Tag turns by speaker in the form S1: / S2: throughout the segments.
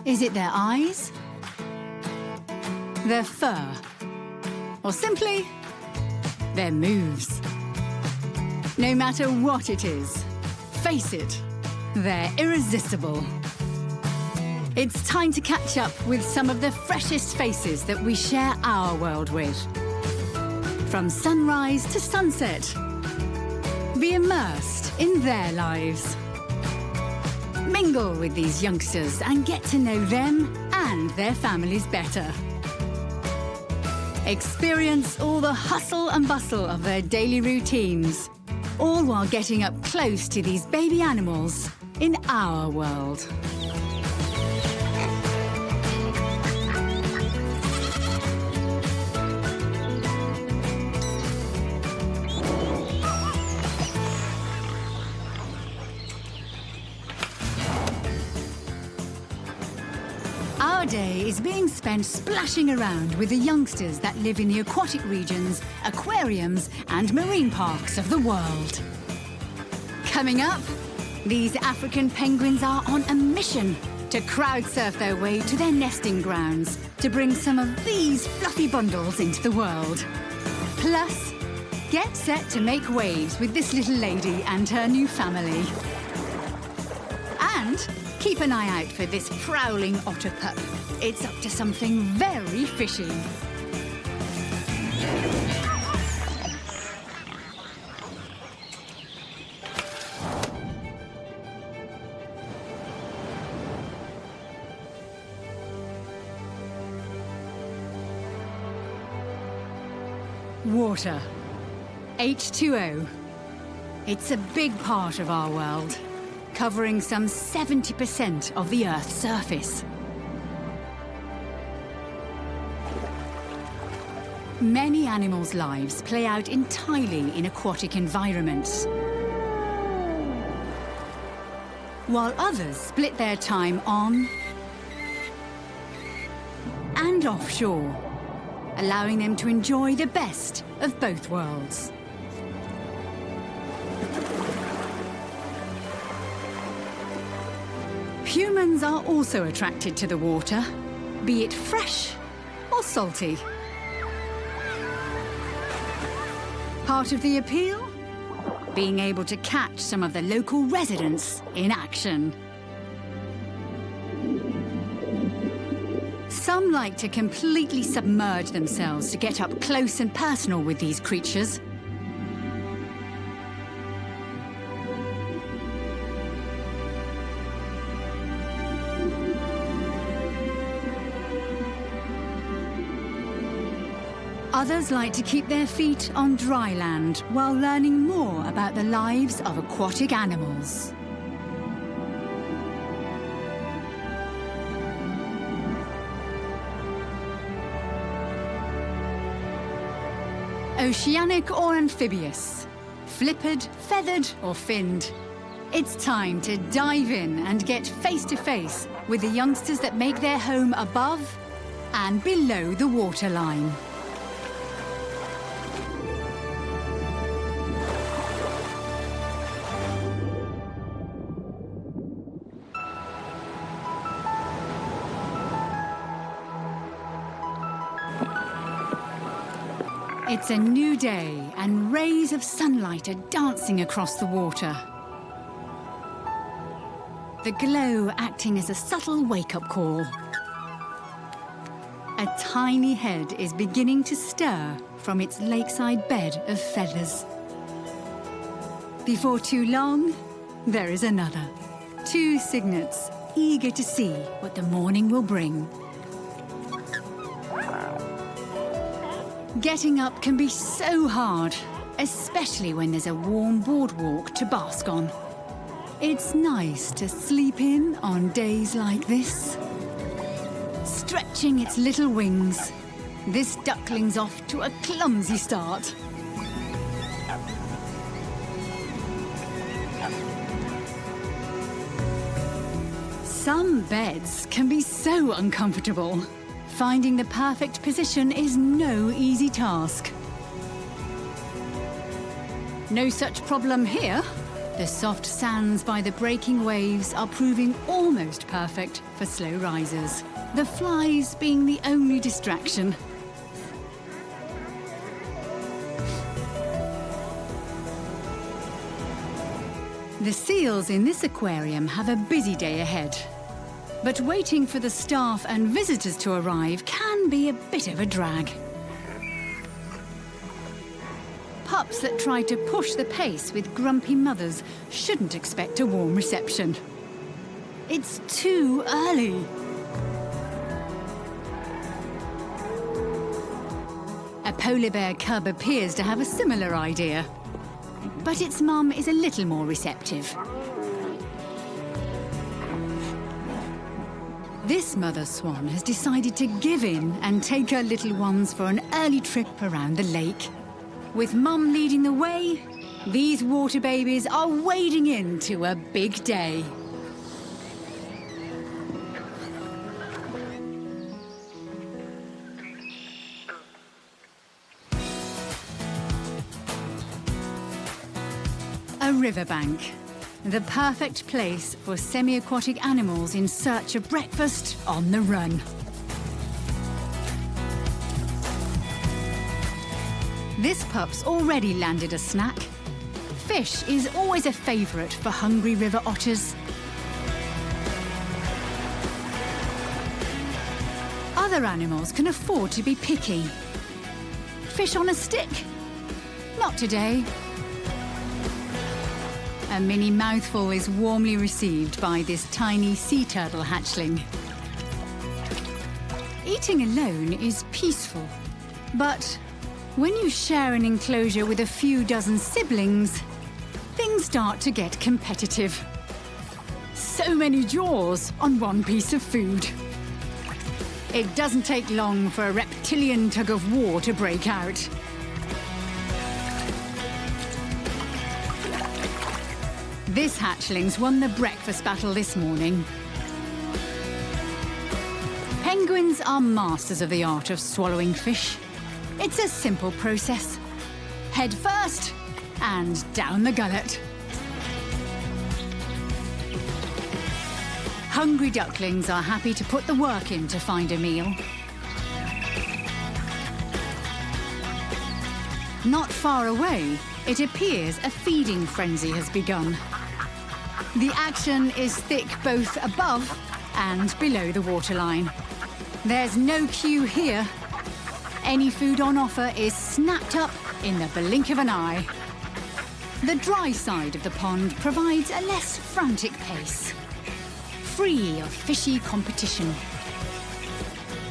S1: Is it their eyes? Their fur? Or simply, their moves? No matter what it is, face it, they're irresistible. It's time to catch up with some of the freshest faces that we share our world with. From sunrise to sunset, be immersed in their lives. Mingle with these youngsters and get to know them and their families better. Experience all the hustle and bustle of their daily routines, all while getting up close to these baby animals in our world. Our day is being spent splashing around with the youngsters that live in the aquatic regions, aquariums and marine parks of the world. Coming up, these African penguins are on a mission to crowd surf their way to their nesting grounds to bring some of these fluffy bundles into the world. Plus, get set to make waves with this little lady and her new family. And keep an eye out for this prowling otter pup. It's up to something very fishy. Water. H2O. It's a big part of our world, covering some 70% of the Earth's surface. Many animals' lives play out entirely in aquatic environments, while others split their time on and offshore, allowing them to enjoy the best of both worlds. Humans are also attracted to the water, be it fresh or salty. Part of the appeal? Being able to catch some of the local residents in action. Some like to completely submerge themselves to get up close and personal with these creatures. Others like to keep their feet on dry land while learning more about the lives of aquatic animals. Oceanic or amphibious, flippered, feathered or finned, it's time to dive in and get face to face with the youngsters that make their home above and below the waterline. It's a new day, and rays of sunlight are dancing across the water. The glow acting as a subtle wake-up call. A tiny head is beginning to stir from its lakeside bed of feathers. Before too long, there is another. Two cygnets, eager to see what the morning will bring. Getting up can be so hard, especially when there's a warm boardwalk to bask on. It's nice to sleep in on days like this. Stretching its little wings, this duckling's off to a clumsy start. Some beds can be so uncomfortable. Finding the perfect position is no easy task. No such problem here. The soft sands by the breaking waves are proving almost perfect for slow risers, the flies being the only distraction. The seals in this aquarium have a busy day ahead. But waiting for the staff and visitors to arrive can be a bit of a drag. Pups that try to push the pace with grumpy mothers shouldn't expect a warm reception. It's too early. A polar bear cub appears to have a similar idea. But its mum is a little more receptive. This mother swan has decided to give in and take her little ones for an early trip around the lake. With mum leading the way, these water babies are wading into a big day. A riverbank, the perfect place for semi-aquatic animals in search of breakfast on the run. This pup's already landed a snack. Fish is always a favourite for hungry river otters. Other animals can afford to be picky. Fish on a stick? Not today. A mini mouthful is warmly received by this tiny sea turtle hatchling. Eating alone is peaceful, but when you share an enclosure with a few dozen siblings, things start to get competitive. So many jaws on one piece of food. It doesn't take long for a reptilian tug of war to break out. This hatchling's won the breakfast battle this morning. Penguins are masters of the art of swallowing fish. It's a simple process. Head first and down the gullet. Hungry ducklings are happy to put the work in to find a meal. Not far away, it appears a feeding frenzy has begun. The action is thick both above and below the waterline. There's no queue here. Any food on offer is snapped up in the blink of an eye. The dry side of the pond provides a less frantic pace, free of fishy competition.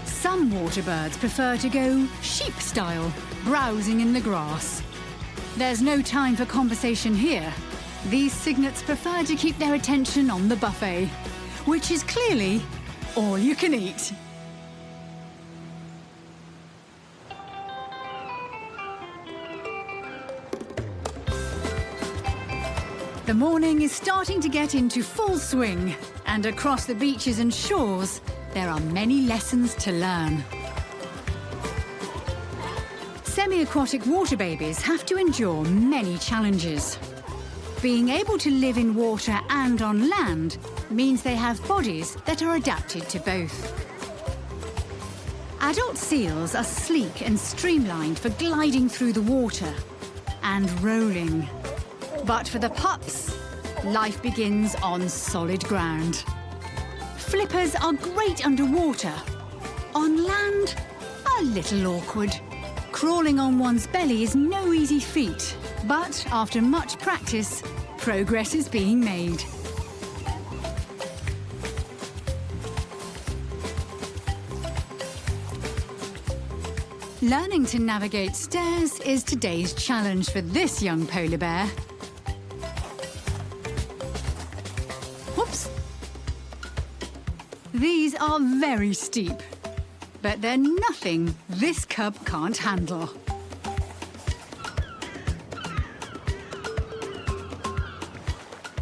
S1: Some waterbirds prefer to go sheep style, browsing in the grass. There's no time for conversation here. These cygnets prefer to keep their attention on the buffet, which is clearly all you can eat. The morning is starting to get into full swing, and across the beaches and shores, there are many lessons to learn. Semi-aquatic water babies have to endure many challenges. Being able to live in water and on land means they have bodies that are adapted to both. Adult seals are sleek and streamlined for gliding through the water and rolling. But for the pups, life begins on solid ground. Flippers are great underwater. On land, a little awkward. Crawling on one's belly is no easy feat, but after much practice, progress is being made. Learning to navigate stairs is today's challenge for this young polar bear. Whoops! These are very steep, but they're nothing this cub can't handle.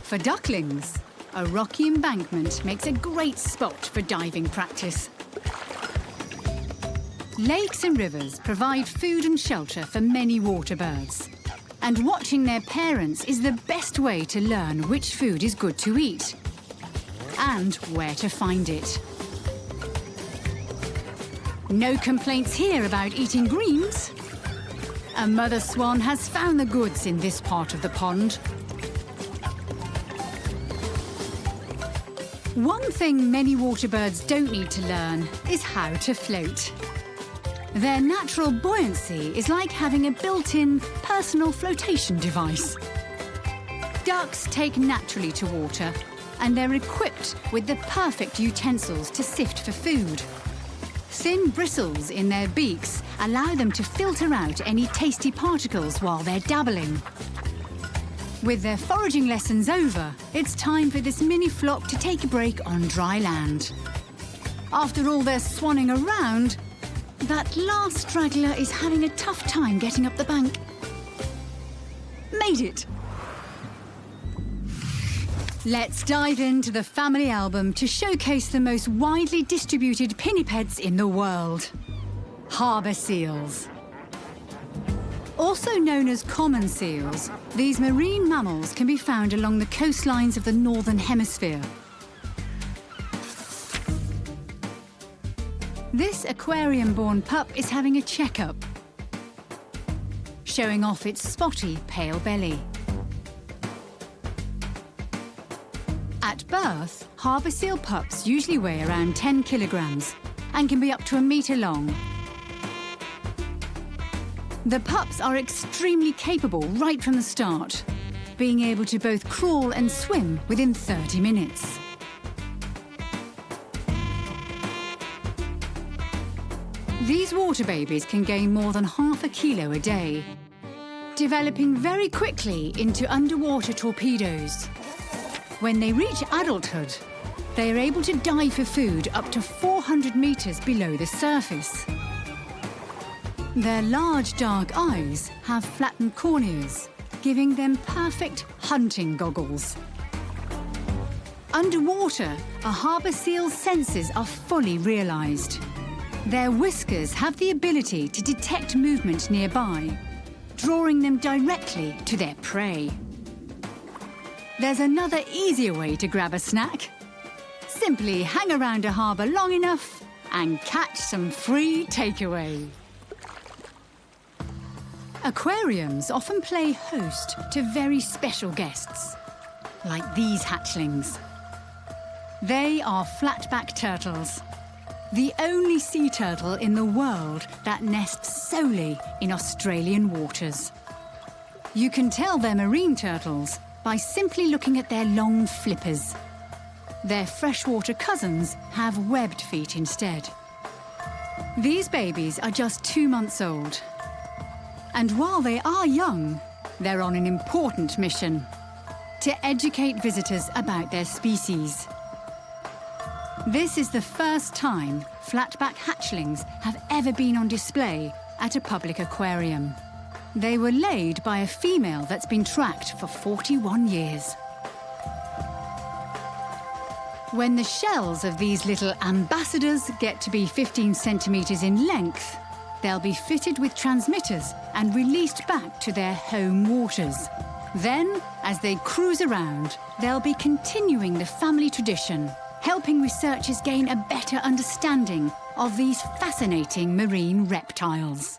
S1: For ducklings, a rocky embankment makes a great spot for diving practice. Lakes and rivers provide food and shelter for many water birds. And watching their parents is the best way to learn which food is good to eat and where to find it. No complaints here about eating greens. A mother swan has found the goods in this part of the pond. One thing many water birds don't need to learn is how to float. Their natural buoyancy is like having a built-in personal flotation device. Ducks take naturally to water, and they're equipped with the perfect utensils to sift for food. Thin bristles in their beaks allow them to filter out any tasty particles while they're dabbling. With their foraging lessons over, it's time for this mini flock to take a break on dry land. After all their swanning around, that last straggler is having a tough time getting up the bank. Made it! Let's dive into the family album to showcase the most widely distributed pinnipeds in the world. Harbour seals. Also known as common seals, these marine mammals can be found along the coastlines of the Northern Hemisphere. This aquarium-born pup is having a checkup, showing off its spotty, pale belly. At birth, harbour seal pups usually weigh around 10 kilograms and can be up to a metre long. The pups are extremely capable right from the start, being able to both crawl and swim within 30 minutes. These water babies can gain more than half a kilo a day, developing very quickly into underwater torpedoes. When they reach adulthood, they are able to dive for food up to 400 meters below the surface. Their large dark eyes have flattened corneas, giving them perfect hunting goggles. Underwater, a harbour seal's senses are fully realised. Their whiskers have the ability to detect movement nearby, drawing them directly to their prey. There's another easier way to grab a snack. Simply hang around a harbour long enough and catch some free takeaway. Aquariums often play host to very special guests, like these hatchlings. They are flatback turtles, the only sea turtle in the world that nests solely in Australian waters. You can tell they're marine turtles by simply looking at their long flippers. Their freshwater cousins have webbed feet instead. These babies are just 2 months old. And while they are young, they're on an important mission: to educate visitors about their species. This is the first time flatback hatchlings have ever been on display at a public aquarium. They were laid by a female that's been tracked for 41 years. When the shells of these little ambassadors get to be 15 centimetres in length, they'll be fitted with transmitters and released back to their home waters. Then, as they cruise around, they'll be continuing the family tradition, helping researchers gain a better understanding of these fascinating marine reptiles.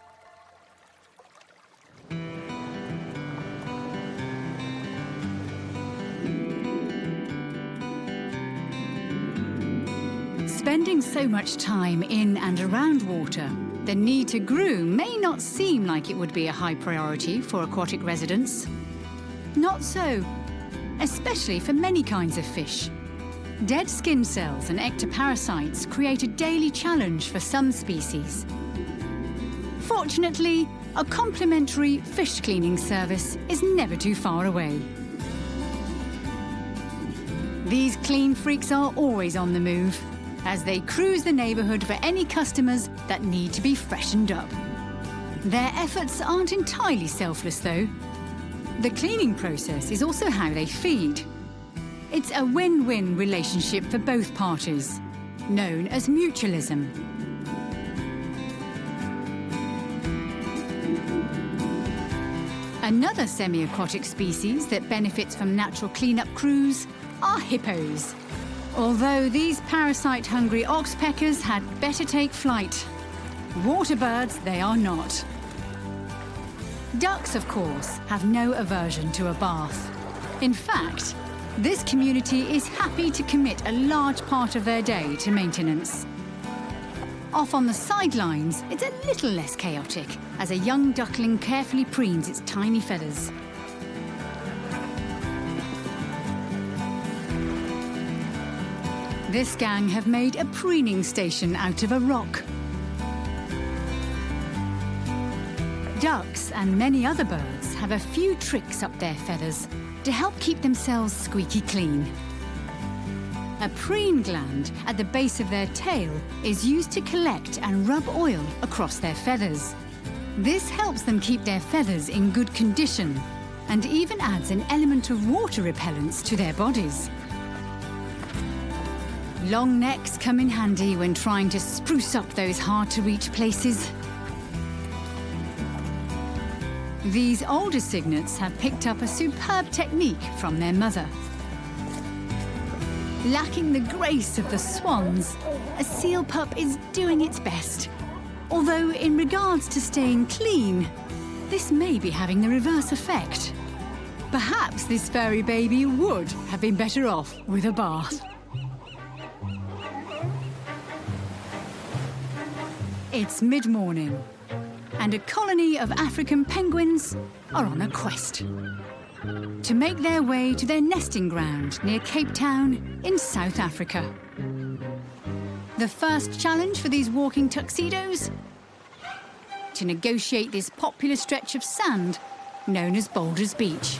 S1: Spending so much time in and around water, the need to groom may not seem like it would be a high priority for aquatic residents. Not so, especially for many kinds of fish. Dead skin cells and ectoparasites create a daily challenge for some species. Fortunately, a complimentary fish cleaning service is never too far away. These clean freaks are always on the move, as they cruise the neighbourhood for any customers that need to be freshened up. Their efforts aren't entirely selfless, though. The cleaning process is also how they feed. It's a win-win relationship for both parties, known as mutualism. Another semi-aquatic species that benefits from natural cleanup crews are hippos. Although these parasite-hungry oxpeckers had better take flight. Water birds they are not. Ducks, of course, have no aversion to a bath. In fact, this community is happy to commit a large part of their day to maintenance. Off on the sidelines, it's a little less chaotic as a young duckling carefully preens its tiny feathers. This gang have made a preening station out of a rock. Ducks and many other birds have a few tricks up their feathers to help keep themselves squeaky clean. A preen gland at the base of their tail is used to collect and rub oil across their feathers. This helps them keep their feathers in good condition and even adds an element of water repellence to their bodies. Long necks come in handy when trying to spruce up those hard-to-reach places. These older cygnets have picked up a superb technique from their mother. Lacking the grace of the swans, a seal pup is doing its best. Although in regards to staying clean, this may be having the reverse effect. Perhaps this furry baby would have been better off with a bath. It's mid-morning, and a colony of African penguins are on a quest to make their way to their nesting ground near Cape Town in South Africa. The first challenge for these walking tuxedos? To negotiate this popular stretch of sand known as Boulders Beach.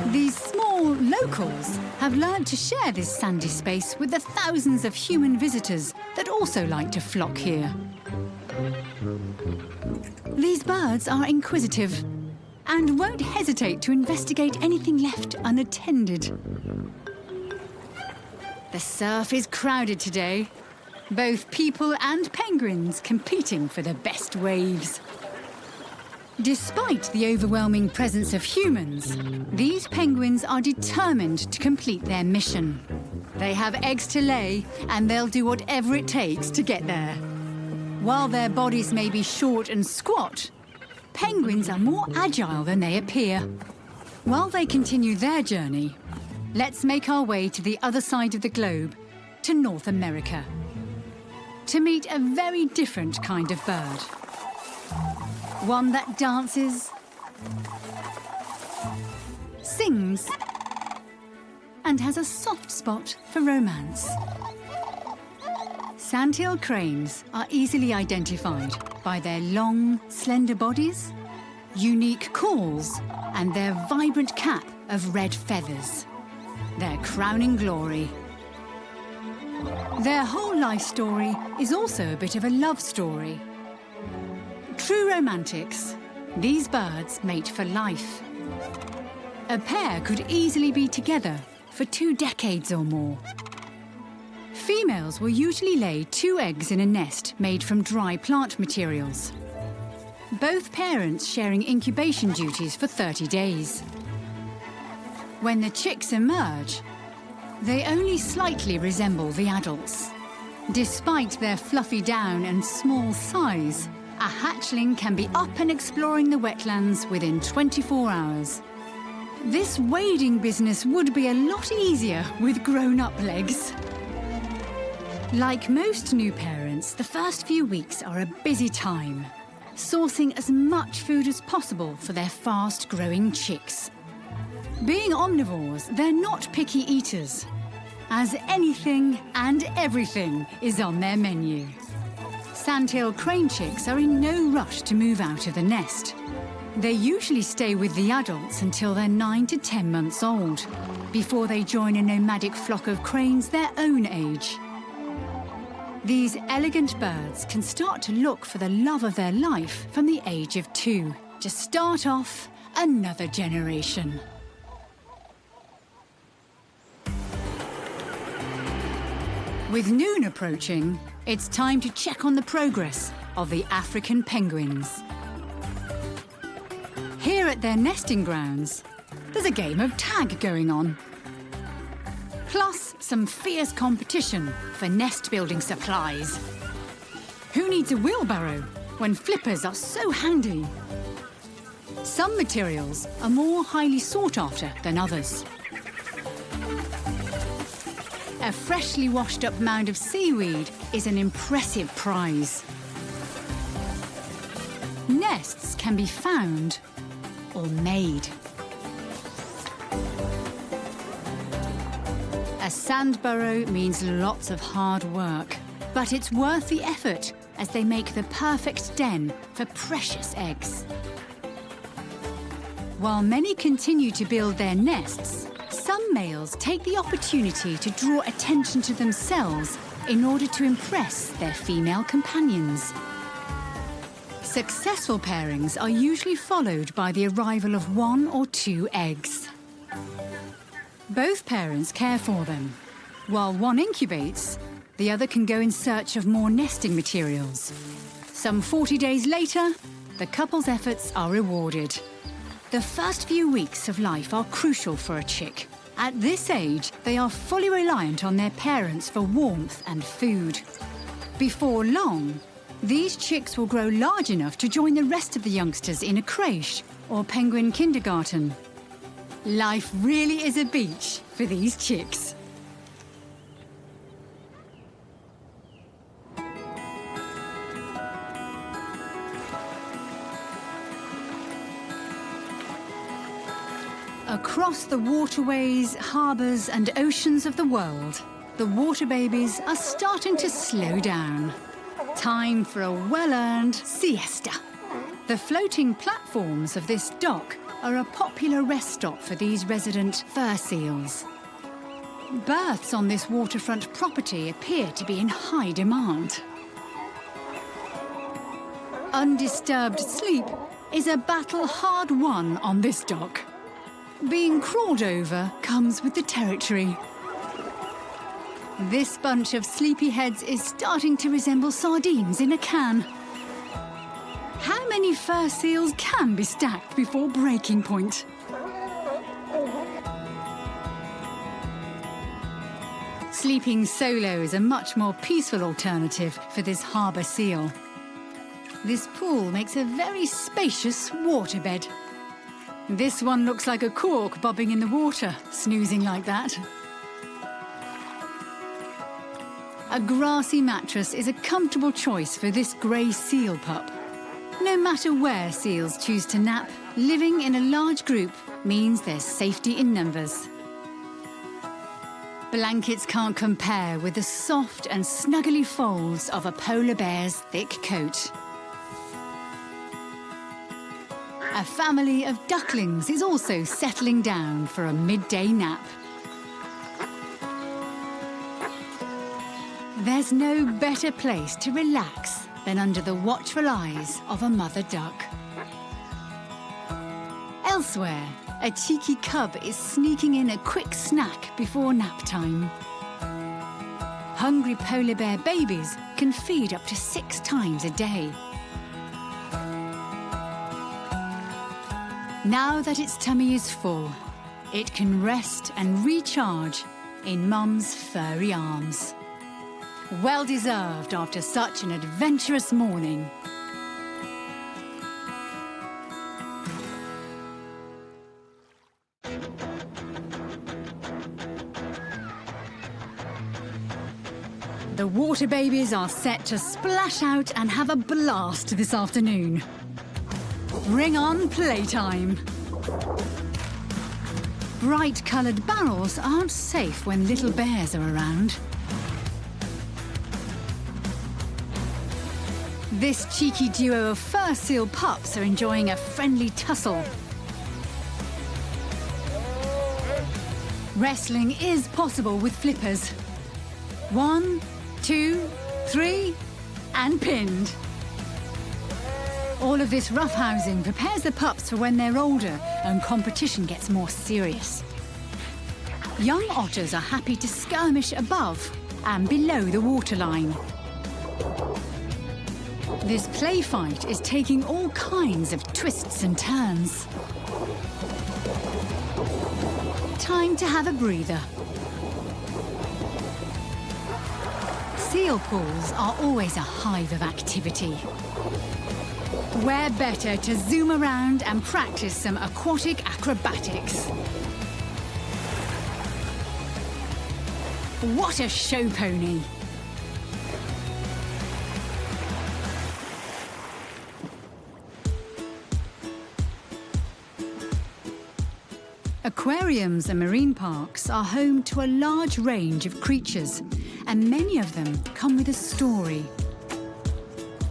S1: These small locals have learned to share this sandy space with the thousands of human visitors that also like to flock here. These birds are inquisitive and won't hesitate to investigate anything left unattended. The surf is crowded today, both people and penguins competing for the best waves. Despite the overwhelming presence of humans, these penguins are determined to complete their mission. They have eggs to lay, and they'll do whatever it takes to get there. While their bodies may be short and squat, penguins are more agile than they appear. While they continue their journey, let's make our way to the other side of the globe, to North America, to meet a very different kind of bird. One that dances, sings, and has a soft spot for romance. Sandhill cranes are easily identified by their long, slender bodies, unique calls, and their vibrant cap of red feathers, their crowning glory. Their whole life story is also a bit of a love story. True romantics, these birds mate for life. A pair could easily be together for 2 decades or more. Females will usually lay 2 eggs in a nest made from dry plant materials. Both parents sharing incubation duties for 30 days. When the chicks emerge, they only slightly resemble the adults. Despite their fluffy down and small size, a hatchling can be up and exploring the wetlands within 24 hours. This wading business would be a lot easier with grown-up legs. Like most new parents, the first few weeks are a busy time, sourcing as much food as possible for their fast-growing chicks. Being omnivores, they're not picky eaters, as anything and everything is on their menu. Sandhill crane chicks are in no rush to move out of the nest. They usually stay with the adults until they're 9 to 10 months old, before they join a nomadic flock of cranes their own age. These elegant birds can start to look for the love of their life from the age of 2, to start off another generation. With noon approaching, it's time to check on the progress of the African penguins. Here at their nesting grounds, there's a game of tag going on. Plus some fierce competition for nest-building supplies. Who needs a wheelbarrow when flippers are so handy? Some materials are more highly sought after than others. A freshly washed up mound of seaweed is an impressive prize. Nests can be found or made. A sand burrow means lots of hard work, but it's worth the effort as they make the perfect den for precious eggs. While many continue to build their nests, some males take the opportunity to draw attention to themselves in order to impress their female companions. Successful pairings are usually followed by the arrival of 1 or 2 eggs. Both parents care for them. While one incubates, the other can go in search of more nesting materials. Some 40 days later, the couple's efforts are rewarded. The first few weeks of life are crucial for a chick. At this age, they are fully reliant on their parents for warmth and food. Before long, these chicks will grow large enough to join the rest of the youngsters in a crèche or penguin kindergarten. Life really is a beach for these chicks. Across the waterways, harbours and oceans of the world, the water babies are starting to slow down. Time for a well-earned siesta. The floating platforms of this dock are a popular rest stop for these resident fur seals. Berths on this waterfront property appear to be in high demand. Undisturbed sleep is a battle hard won on this dock. Being crawled over comes with the territory. This bunch of sleepyheads is starting to resemble sardines in a can. How many fur seals can be stacked before breaking point? Sleeping solo is a much more peaceful alternative for this harbour seal. This pool makes a very spacious waterbed. This one looks like a cork bobbing in the water, snoozing like that. A grassy mattress is a comfortable choice for this grey seal pup. No matter where seals choose to nap, living in a large group means there's safety in numbers. Blankets can't compare with the soft and snuggly folds of a polar bear's thick coat. A family of ducklings is also settling down for a midday nap. There's no better place to relax than under the watchful eyes of a mother duck. Elsewhere, a cheeky cub is sneaking in a quick snack before nap time. Hungry polar bear babies can feed up to 6 times a day. Now that its tummy is full, it can rest and recharge in Mum's furry arms. Well deserved after such an adventurous morning. The water babies are set to splash out and have a blast this afternoon. Bring on playtime. Bright-coloured barrels aren't safe when little bears are around. This cheeky duo of fur seal pups are enjoying a friendly tussle. Wrestling is possible with flippers. 1, 2, 3, and pinned. All of this roughhousing prepares the pups for when they're older and competition gets more serious. Young otters are happy to skirmish above and below the waterline. This play fight is taking all kinds of twists and turns. Time to have a breather. Seal pools are always a hive of activity. Where better to zoom around and practice some aquatic acrobatics? What a show pony! Aquariums and marine parks are home to a large range of creatures, and many of them come with a story.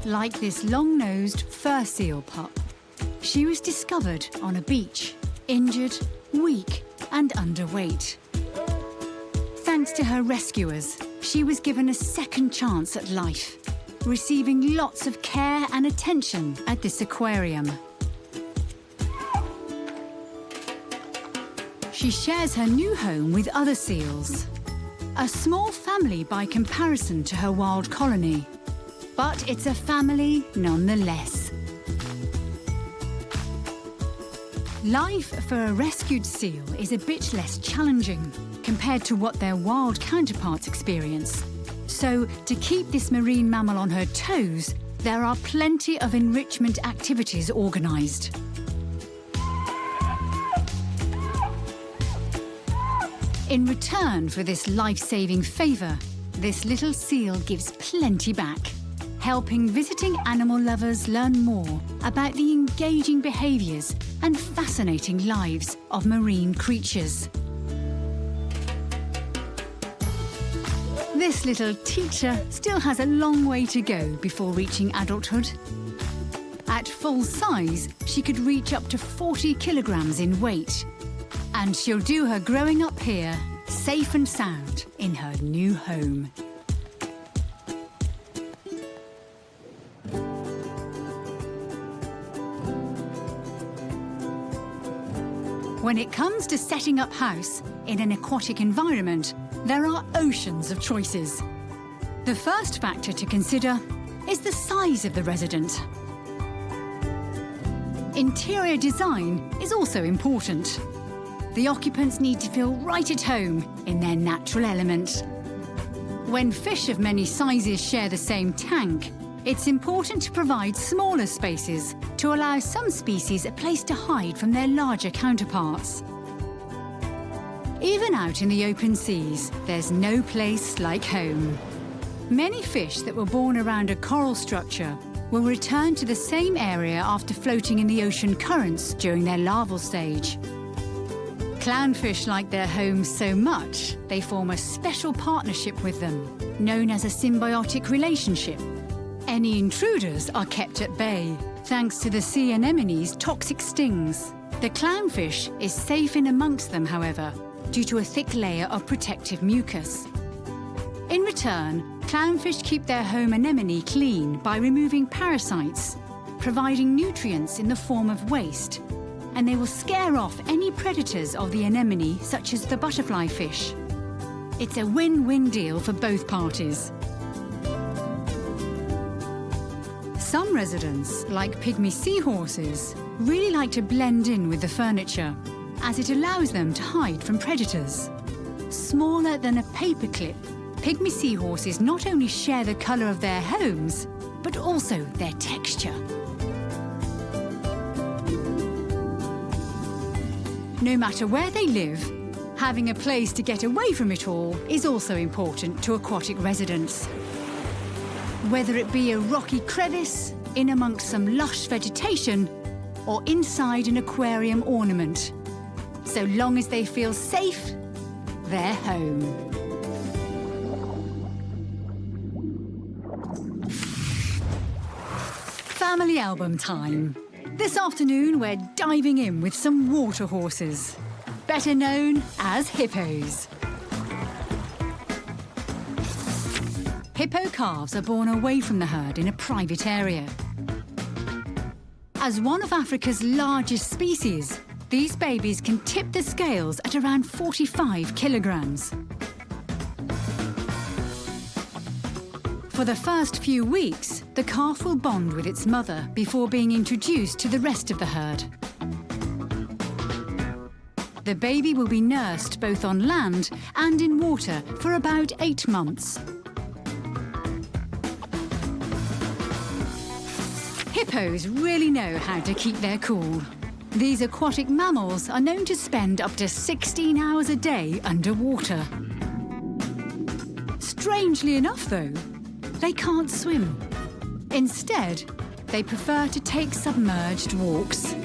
S1: Like this long-nosed fur seal pup. She was discovered on a beach, injured, weak and underweight. Thanks to her rescuers, she was given a second chance at life, receiving lots of care and attention at this aquarium. She shares her new home with other seals. A small family by comparison to her wild colony. But it's a family nonetheless. Life for a rescued seal is a bit less challenging compared to what their wild counterparts experience. So, to keep this marine mammal on her toes, there are plenty of enrichment activities organised. In return for this life-saving favour, this little seal gives plenty back, helping visiting animal lovers learn more about the engaging behaviours and fascinating lives of marine creatures. This little teacher still has a long way to go before reaching adulthood. At full size, she could reach up to 40 kilograms in weight. And she'll do her growing up here, safe and sound, in her new home. When it comes to setting up house in an aquatic environment, there are oceans of choices. The first factor to consider is the size of the resident. Interior design is also important. The occupants need to feel right at home in their natural element. When fish of many sizes share the same tank, it's important to provide smaller spaces to allow some species a place to hide from their larger counterparts. Even out in the open seas, there's no place like home. Many fish that were born around a coral structure will return to the same area after floating in the ocean currents during their larval stage. Clownfish like their homes so much, they form a special partnership with them, known as a symbiotic relationship. Any intruders are kept at bay, thanks to the sea anemone's toxic stings. The clownfish is safe in amongst them, however, due to a thick layer of protective mucus. In return, clownfish keep their home anemone clean by removing parasites, providing nutrients in the form of waste, and they will scare off any predators of the anemone, such as the butterfly fish. It's a win-win deal for both parties. Some residents, like pygmy seahorses, really like to blend in with the furniture, as it allows them to hide from predators. Smaller than a paperclip, pygmy seahorses not only share the colour of their homes, but also their texture. No matter where they live, having a place to get away from it all is also important to aquatic residents. Whether it be a rocky crevice, in amongst some lush vegetation, or inside an aquarium ornament. So long as they feel safe, they're home. Family album time. This afternoon, we're diving in with some water horses, better known as hippos. Hippo calves are born away from the herd in a private area. As one of Africa's largest species, these babies can tip the scales at around 45 kilograms. For For the first few weeks, the calf will bond with its mother before being introduced to the rest of the herd. The baby will be nursed both on land and in water for about 8 months. Hippos really know how to keep their cool. These aquatic mammals are known to spend up to 16 hours a day underwater. Strangely enough, though, they can't swim. Instead, they prefer to take submerged walks.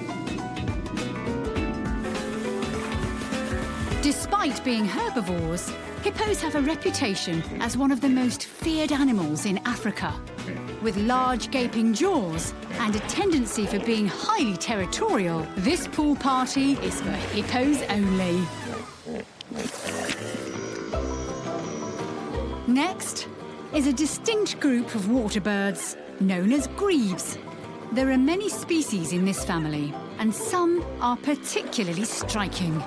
S1: Despite being herbivores, hippos have a reputation as one of the most feared animals in Africa. With large gaping jaws and a tendency for being highly territorial, this pool party is for hippos only. Next is a distinct group of water birds known as grebes. There are many species in this family, and some are particularly striking.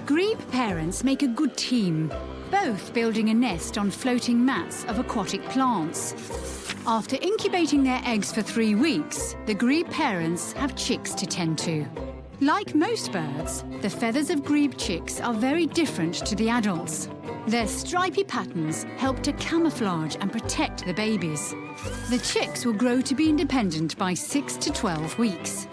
S1: Grebe parents make a good team, both building a nest on floating mats of aquatic plants. After incubating their eggs for 3 weeks, the grebe parents have chicks to tend to. Like most birds, the feathers of grebe chicks are very different to the adults. Their stripy patterns help to camouflage and protect the babies. The chicks will grow to be independent by 6 to 12 weeks.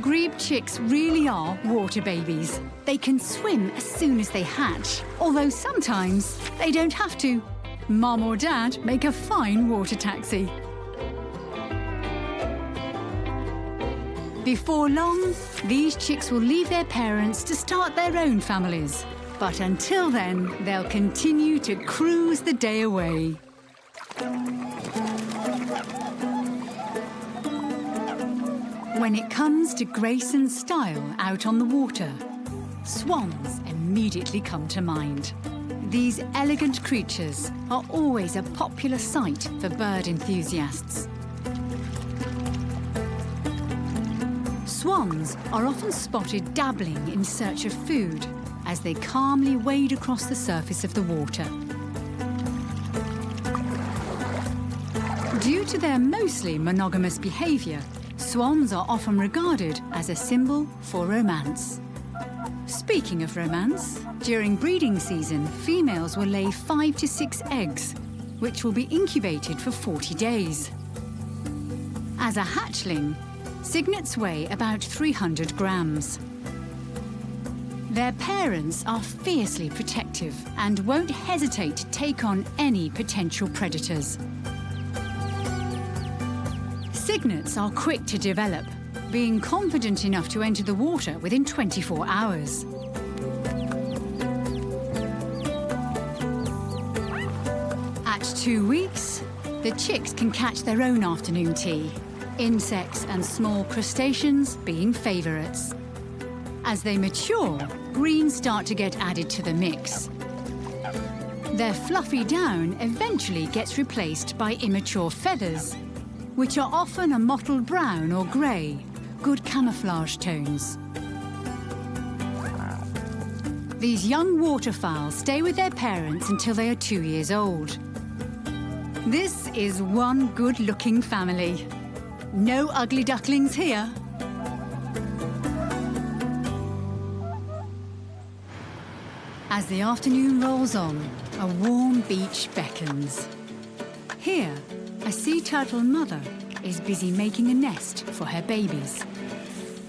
S1: Grebe chicks really are water babies. They can swim as soon as they hatch, although sometimes they don't have to. Mom or Dad make a fine water taxi. Before long, these chicks will leave their parents to start their own families. But until then, they'll continue to cruise the day away. When it comes to grace and style out on the water, swans immediately come to mind. These elegant creatures are always a popular sight for bird enthusiasts. Swans are often spotted dabbling in search of food as they calmly wade across the surface of the water. Due to their mostly monogamous behaviour, swans are often regarded as a symbol for romance. Speaking of romance, during breeding season, females will lay 5 to 6 eggs, which will be incubated for 40 days. As a hatchling, cygnets weigh about 300 grams. Their parents are fiercely protective and won't hesitate to take on any potential predators. Cygnets are quick to develop, being confident enough to enter the water within 24 hours. At 2 weeks, the chicks can catch their own afternoon tea, insects and small crustaceans being favourites. As they mature, greens start to get added to the mix. Their fluffy down eventually gets replaced by immature feathers, which are often a mottled brown or grey, good camouflage tones. These young waterfowl stay with their parents until they are 2 years old. This is one good-looking family. No ugly ducklings here. As the afternoon rolls on, a warm beach beckons. Here, a sea turtle mother is busy making a nest for her babies.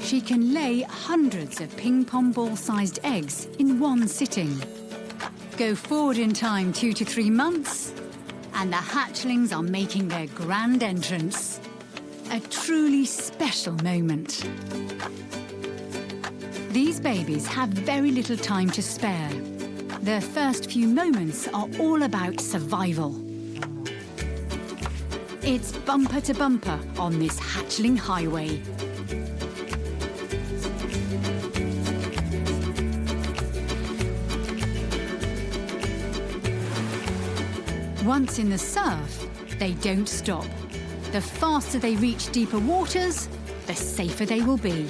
S1: She can lay hundreds of ping-pong ball-sized eggs in one sitting. Go forward in time 2 to 3 months, and the hatchlings are making their grand entrance. A truly special moment. These babies have very little time to spare. Their first few moments are all about survival. It's bumper to bumper on this hatchling highway. Once in the surf, they don't stop. The faster they reach deeper waters, the safer they will be.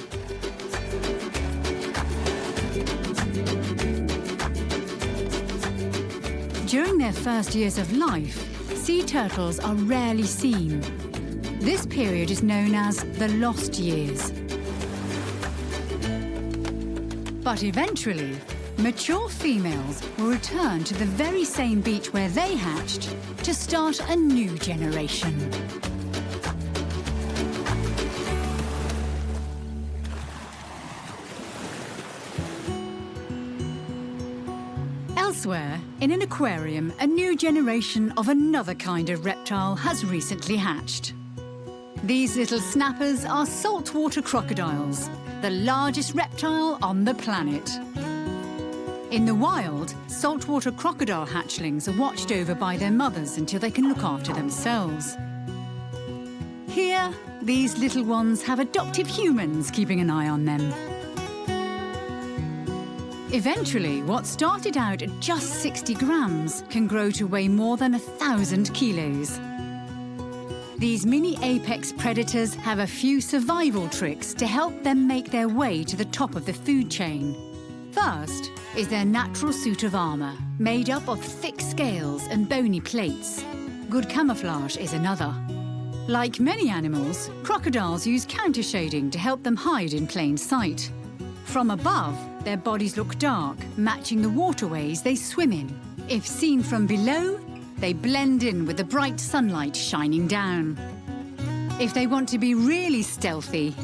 S1: During their first years of life, sea turtles are rarely seen. This period is known as the lost years. But eventually, mature females will return to the very same beach where they hatched to start a new generation. Elsewhere, in an aquarium, a new generation of another kind of reptile has recently hatched. These little snappers are saltwater crocodiles, the largest reptile on the planet. In the wild, saltwater crocodile hatchlings are watched over by their mothers until they can look after themselves. Here, these little ones have adoptive humans keeping an eye on them. Eventually, what started out at just 60 grams can grow to weigh more than 1,000 kilos. These mini apex predators have a few survival tricks to help them make their way to the top of the food chain. First is their natural suit of armour, made up of thick scales and bony plates. Good camouflage is another. Like many animals, crocodiles use countershading to help them hide in plain sight. From above, their bodies look dark, matching the waterways they swim in. If seen from below, they blend in with the bright sunlight shining down. If they want to be really stealthy,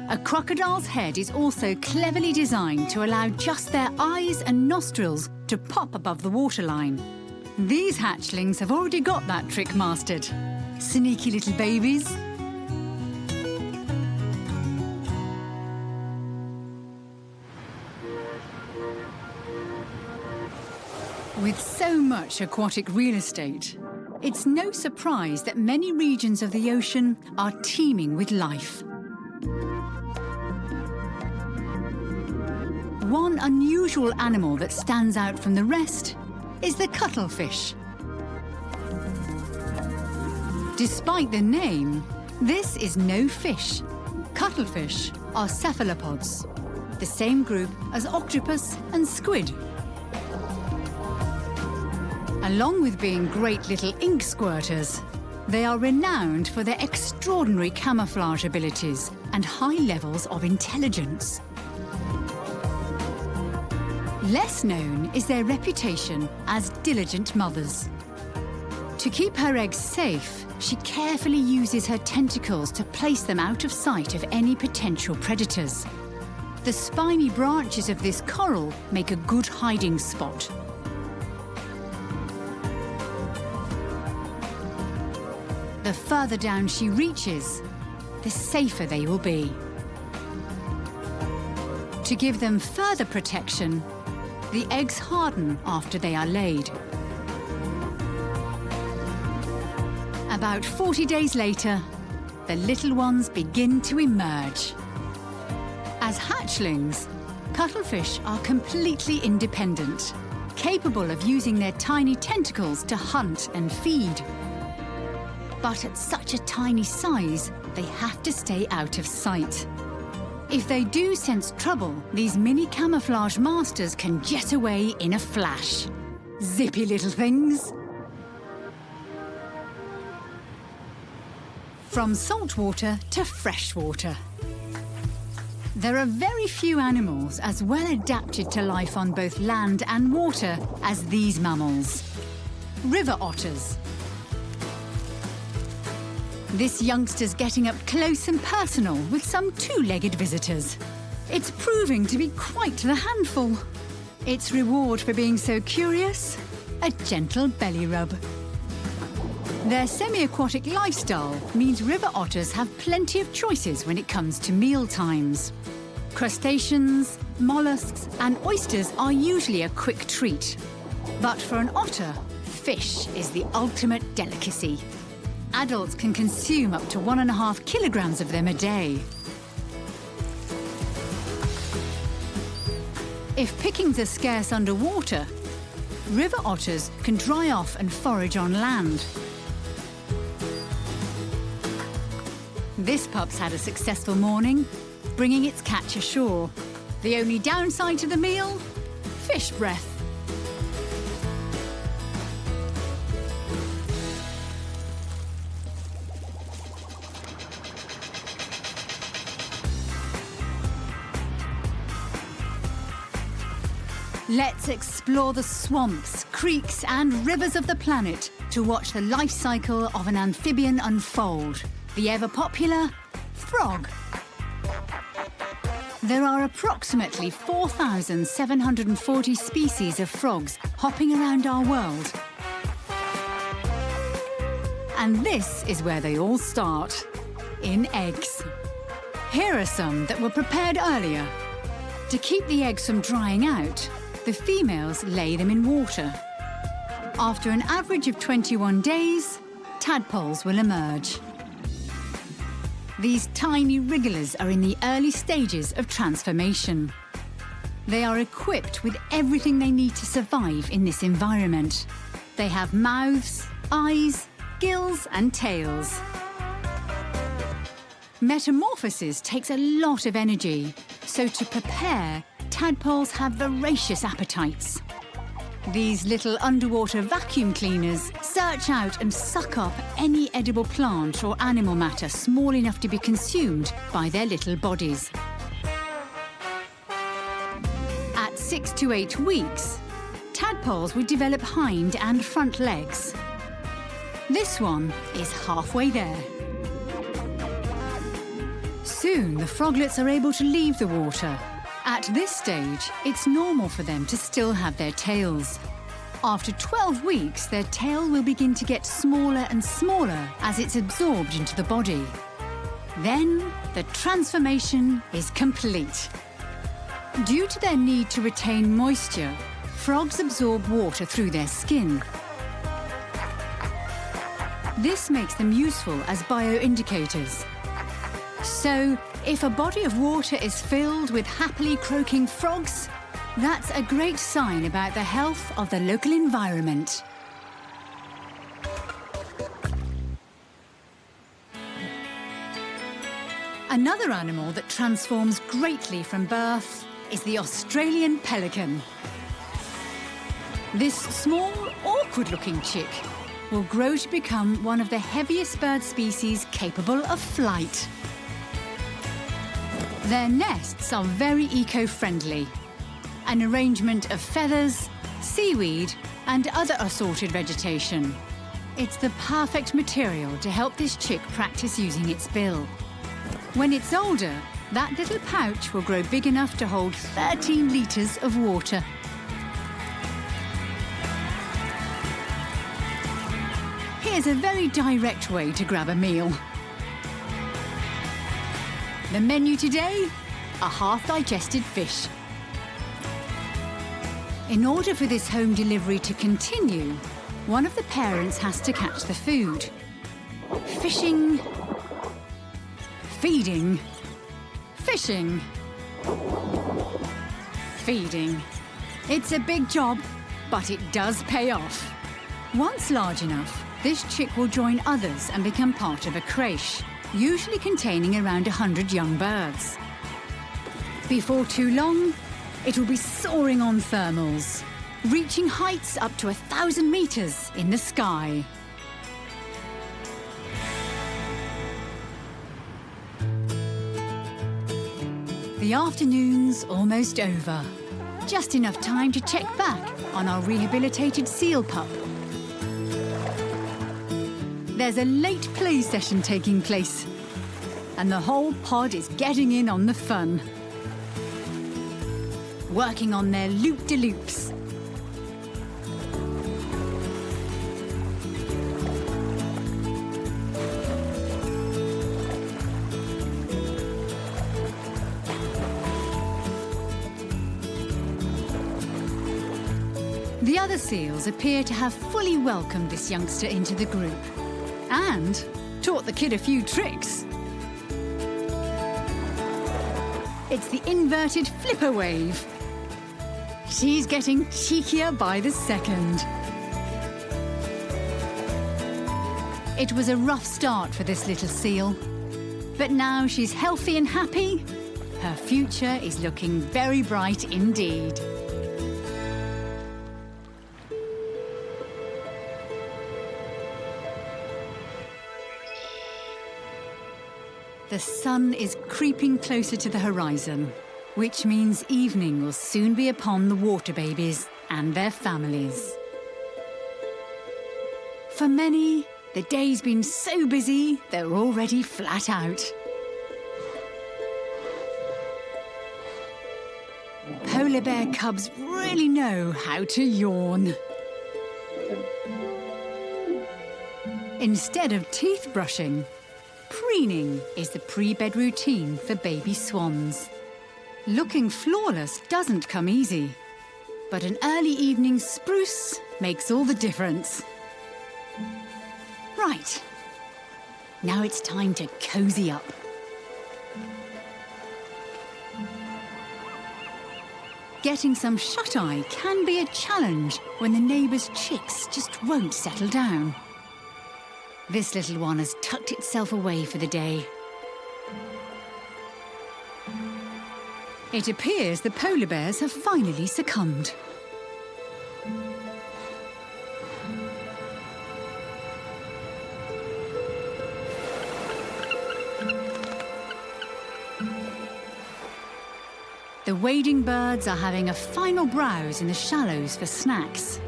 S1: a crocodile's head is also cleverly designed to allow just their eyes and nostrils to pop above the waterline. These hatchlings have already got that trick mastered. Sneaky little babies. With so much aquatic real estate, it's no surprise that many regions of the ocean are teeming with life. One unusual animal that stands out from the rest is the cuttlefish. Despite the name, this is no fish. Cuttlefish are cephalopods, the same group as octopus and squid. Along with being great little ink squirters, they are renowned for their extraordinary camouflage abilities and high levels of intelligence. Less known is their reputation as diligent mothers. To keep her eggs safe, she carefully uses her tentacles to place them out of sight of any potential predators. The spiny branches of this coral make a good hiding spot. The further down she reaches, the safer they will be. To give them further protection, the eggs harden after they are laid. About 40 days later, the little ones begin to emerge. As hatchlings, cuttlefish are completely independent, capable of using their tiny tentacles to hunt and feed. But at such a tiny size, they have to stay out of sight. If they do sense trouble, these mini camouflage masters can jet away in a flash. Zippy little things. From saltwater to freshwater. There are very few animals as well adapted to life on both land and water as these mammals. River otters. This youngster's getting up close and personal with some two-legged visitors. It's proving to be quite the handful. Its reward for being so curious? A gentle belly rub. Their semi-aquatic lifestyle means river otters have plenty of choices when it comes to meal times. Crustaceans, mollusks and oysters are usually a quick treat. But for an otter, fish is the ultimate delicacy. Adults can consume up to 1.5 kilograms of them a day. If pickings are scarce underwater, river otters can dry off and forage on land. This pup's had a successful morning, bringing its catch ashore. The only downside to the meal? Fish breath. Let's explore the swamps, creeks and rivers of the planet to watch the life cycle of an amphibian unfold, the ever-popular frog. There are approximately 4,740 species of frogs hopping around our world. And this is where they all start, in eggs. Here are some that were prepared earlier. To keep the eggs from drying out, the females lay them in water. After an average of 21 days, tadpoles will emerge. These tiny wrigglers are in the early stages of transformation. They are equipped with everything they need to survive in this environment. They have mouths, eyes, gills and tails. Metamorphosis takes a lot of energy, so to prepare, tadpoles have voracious appetites. These little underwater vacuum cleaners search out and suck up any edible plant or animal matter small enough to be consumed by their little bodies. At 6 to 8 weeks, tadpoles would develop hind and front legs. This one is halfway there. Soon, the froglets are able to leave the water. At this stage, it's normal for them to still have their tails. After 12 weeks, their tail will begin to get smaller and smaller as it's absorbed into the body. Then, the transformation is complete. Due to their need to retain moisture, frogs absorb water through their skin. This makes them useful as bioindicators. So, if a body of water is filled with happily croaking frogs, that's a great sign about the health of the local environment. Another animal that transforms greatly from birth is the Australian pelican. This small, awkward-looking chick will grow to become one of the heaviest bird species capable of flight. Their nests are very eco-friendly. An arrangement of feathers, seaweed and other assorted vegetation. It's the perfect material to help this chick practice using its bill. When it's older, that little pouch will grow big enough to hold 13 litres of water. Here's a very direct way to grab a meal. The menu today, a half-digested fish. In order for this home delivery to continue, one of the parents has to catch the food. Fishing, feeding, fishing, feeding. It's a big job, but it does pay off. Once large enough, this chick will join others and become part of a creche, usually containing around 100 young birds. Before too long, it will be soaring on thermals, reaching heights up to 1,000 metres in the sky. The afternoon's almost over. Just enough time to check back on our rehabilitated seal pup. There's a late play session taking place, and the whole pod is getting in on the fun. Working on their loop-de-loops. The other seals appear to have fully welcomed this youngster into the group and taught the kid a few tricks. It's the inverted flipper wave. She's getting cheekier by the second. It was a rough start for this little seal, but now she's healthy and happy. Her future is looking very bright indeed. The sun is creeping closer to the horizon. which means evening will soon be upon the water babies and their families. For many, the day's been so busy they're already flat out. Polar bear cubs really know how to yawn. Instead of teeth brushing, preening is the pre-bed routine for baby swans. Looking flawless doesn't come easy, but an early evening spruce makes all the difference. Right, now it's time to cozy up. Getting some shut-eye can be a challenge when the neighbour's chicks just won't settle down. This little one has tucked itself away for the day. It appears the polar bears have finally succumbed. The wading birds are having a final browse in the shallows for snacks.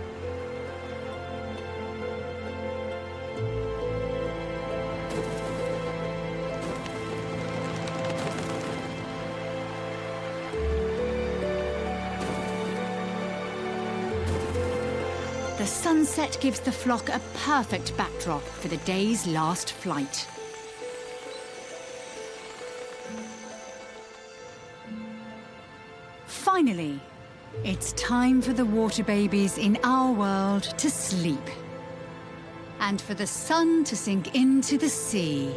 S1: The sunset gives the flock a perfect backdrop for the day's last flight. Finally, it's time for the water babies in our world to sleep, and for the sun to sink into the sea.